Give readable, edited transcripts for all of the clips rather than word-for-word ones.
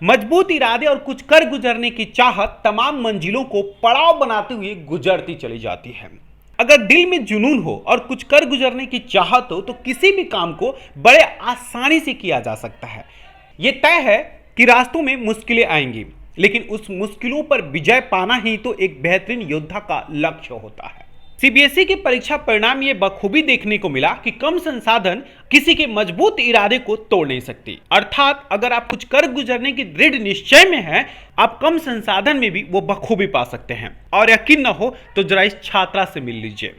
मजबूत इरादे और कुछ कर गुजरने की चाहत तमाम मंजिलों को पड़ाव बनाते हुए गुजरती चली जाती है। अगर दिल में जुनून हो और कुछ कर गुजरने की चाहत हो तो किसी भी काम को बड़े आसानी से किया जा सकता है। ये तय है कि रास्तों में मुश्किलें आएंगी, लेकिन उस मुश्किलों पर विजय पाना ही तो एक बेहतरीन योद्धा का लक्ष्य होता है। सीबीएसई के परीक्षा परिणाम ये बखूबी देखने को मिला कि कम संसाधन किसी के मजबूत इरादे को तोड़ नहीं सकती। अर्थात अगर आप कुछ कर गुजरने की दृढ़ निश्चय में हैं, आप कम संसाधन में भी वो बखूबी पा सकते हैं। और यकीन न हो तो जरा इस छात्रा से मिल लीजिए।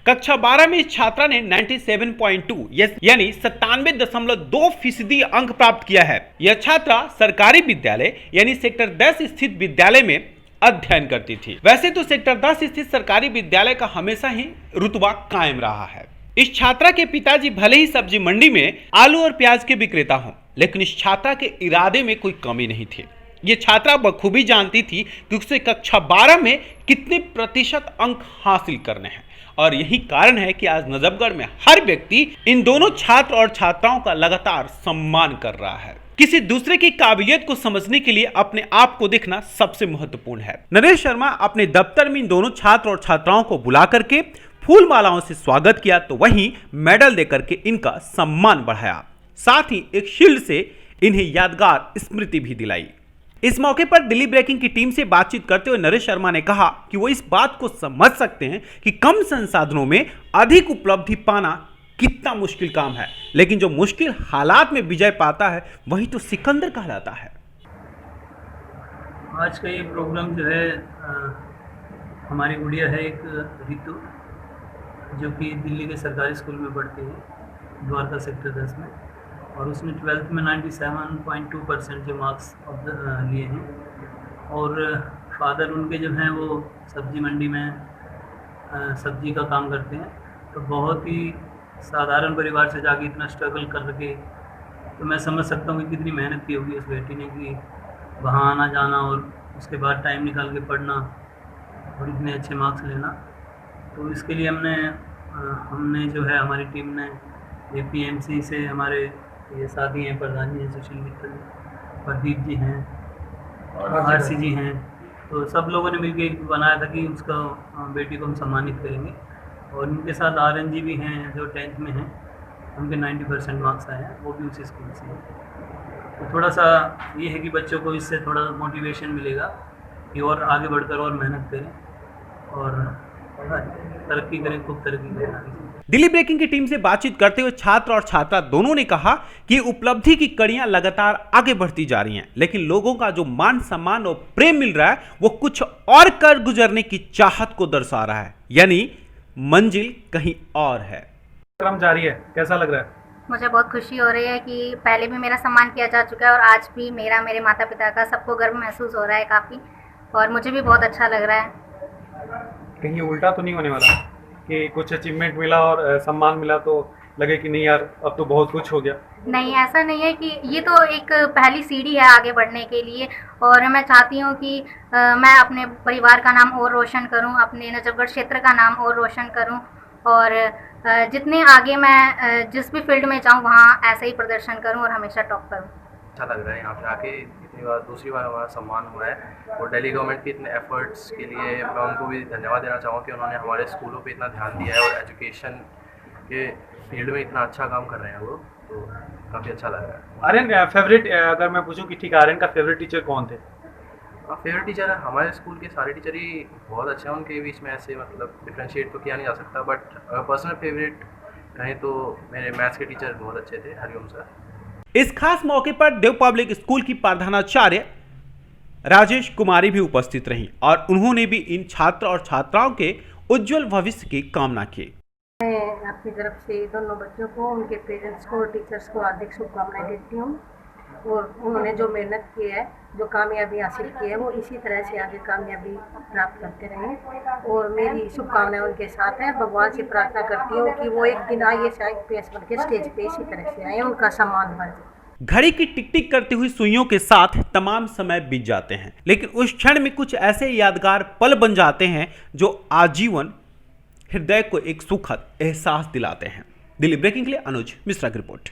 कक्षा 12 में इस छात्रा ने 97.2 यानी 97.2% अंक प्राप्त किया है। यह छात्रा सरकारी विद्यालय यानी सेक्टर 10 स्थित विद्यालय में अध्ययन करती थी। वैसे तो सेक्टर 10 स्थित सरकारी विद्यालय का हमेशा ही रुतबा कायम रहा है। इस छात्रा के पिताजी भले ही सब्जी मंडी में आलू और प्याज के विक्रेता हों, लेकिन इस छात्रा के इरादे में कोई कमी नहीं थी। ये छात्रा बखूबी जानती थी कि उसे कक्षा 12 में कितने प्रतिशत अंक हासिल करने हैं, और यही कारण है कि आज नजफगढ़ में हर व्यक्ति इन दोनों छात्र और छात्राओं का लगातार सम्मान कर रहा है। किसी दूसरे की काबिलियत को समझने के लिए अपने आप को देखना सबसे महत्वपूर्ण है। नरेश शर्मा अपने दफ्तर में इन दोनों छात्र और छात्राओं को बुला करके फूल मालाओं से स्वागत किया, तो वहीं मेडल देकर के इनका सम्मान बढ़ाया। साथ ही एक शील्ड से इन्हें यादगार स्मृति भी दिलाई। इस मौके पर दिल्ली ब्रेकिंग की टीम से बातचीत करते हुए नरेश शर्मा ने कहा कि वो इस बात को समझ सकते हैं कि कम संसाधनों में अधिक उपलब्धि पाना कितना मुश्किल काम है, लेकिन जो मुश्किल हालात में विजय पाता है वही तो सिकंदर कहलाता है। आज का ये प्रोग्राम जो है हमारी गुड़िया है एक रितु, जो कि दिल्ली के सरकारी स्कूल में पढ़ती है द्वारका सेक्टर 10 में, और उसने 12th में 97.2% जो मार्क्स लिए हैं। और फादर उनके जो हैं वो सब्जी मंडी में सब्जी का काम करते हैं। तो बहुत ही साधारण परिवार से जाके इतना स्ट्रगल करके, तो मैं समझ सकता हूँ कि कितनी मेहनत की होगी उस बेटी ने, कि वहाँ आना जाना और उसके बाद टाइम निकाल के पढ़ना और इतने अच्छे मार्क्स लेना। तो इसके लिए हमने जो है हमारी टीम ने APMC से हमारे ये साथी हैं, प्रधान जी हैं सुशील मित्तल, प्रदीप जी हैं, RC जी हैं, तो सब लोगों ने मिलकर बनाया था कि उसका बेटी को हम सम्मानित करेंगे। और उनके साथ RN जी भी हैं जो 10th में हैं, उनके 90% मार्क्स आए हैं, वो भी उसी स्कूल से हैं। तो थोड़ा सा ये है कि बच्चों को इससे थोड़ा मोटिवेशन मिलेगा कि और आगे बढ़कर और मेहनत करें और तरक्की करें, खूब तरक्की करें। दिल्ली ब्रेकिंग की टीम से बातचीत करते हुए छात्र और छात्रा दोनों ने कहा कि उपलब्धि की कड़ियां लगातार आगे बढ़ती जा रही हैं, लेकिन लोगों का जो मान सम्मान और प्रेम मिल रहा है वो कुछ और कर गुजरने की चाहत को दर्शा रहा है, यानी मंजिल कहीं और है। क्रम जारी है, कैसा लग रहा है? मुझे बहुत खुशी हो रही है कि पहले भी मेरा सम्मान किया जा चुका है और आज भी मेरे माता पिता का सबको गर्व महसूस हो रहा है काफ़ी, और मुझे भी बहुत अच्छा लग रहा है। कहीं उल्टा तो नहीं होने वाला कि कुछ अचीवमेंट मिला और सम्मान मिला तो लगे कि नहीं यार अब तो बहुत कुछ हो गया? नहीं, ऐसा नहीं है कि ये तो एक पहली सीढ़ी है आगे बढ़ने के लिए, और मैं चाहती हूँ कि मैं अपने परिवार का नाम और रोशन करूँ, अपने नजफगढ़ क्षेत्र का नाम और रोशन करूँ, और जितने आगे मैं जिस भी फील्ड में जाऊँ वहाँ ऐसे ही प्रदर्शन करूँ और हमेशा टॉप करूँ। अच्छा लग रहा है यहाँ पे आके, इतनी बार दूसरी बार हमारा सम्मान हुआ है, और दिल्ली गवर्नमेंट के इतने एफर्ट्स के लिए मैं उनको भी धन्यवाद देना चाहूँगा कि उन्होंने हमारे स्कूलों पे इतना ध्यान दिया है और एजुकेशन के फील्ड में इतना अच्छा काम कर रहे हैं वो, तो काफ़ी अच्छा लग रहा है। आर्यन फेवरेट, अगर मैं पूछूं कि ठीक आर्यन का फेवरेट टीचर कौन थे? फेवरेट टीचर है हमारे स्कूल के सारे टीचर ही बहुत अच्छे हैं, उनके बीच में ऐसे मतलब डिफ्रेंशिएट तो किया नहीं जा सकता, बट पर्सनल फेवरेट कहें तो मेरे मैथ्स के टीचर बहुत अच्छे थे, हरिओम सर। इस खास मौके पर देव पब्लिक स्कूल की प्रधानाचार्य राजेश कुमारी भी उपस्थित रहीं और उन्होंने भी इन छात्र और छात्राओं के उज्जवल भविष्य की कामना की। मैं अपनी तरफ से दोनों बच्चों को, उनके पेरेंट्स को और टीचर्स को हार्दिक शुभकामनाएं देती हूँ, और उन्होंने जो मेहनत की है, जो कामयाबी हासिल की है, वो इसी तरह से आगे कामयाबी प्राप्त करते रहें, और मेरी शुभकामनाएं उनके साथ है। भगवान से प्रार्थना करती हूँ कि वो एक दिन IAS IPS बन के स्टेज पे इसी तरह से आए, उनका सम्मान बढ़े। घड़ी की टिक टिक करती हुई सुइयों के साथ तमाम समय बीत जाते हैं, लेकिन उस क्षण में कुछ ऐसे यादगार पल बन जाते हैं जो आजीवन हृदय को एक सुखद एहसास दिलाते हैं। दिल्ली ब्रेकिंग के लिए अनुज मिश्रा की रिपोर्ट।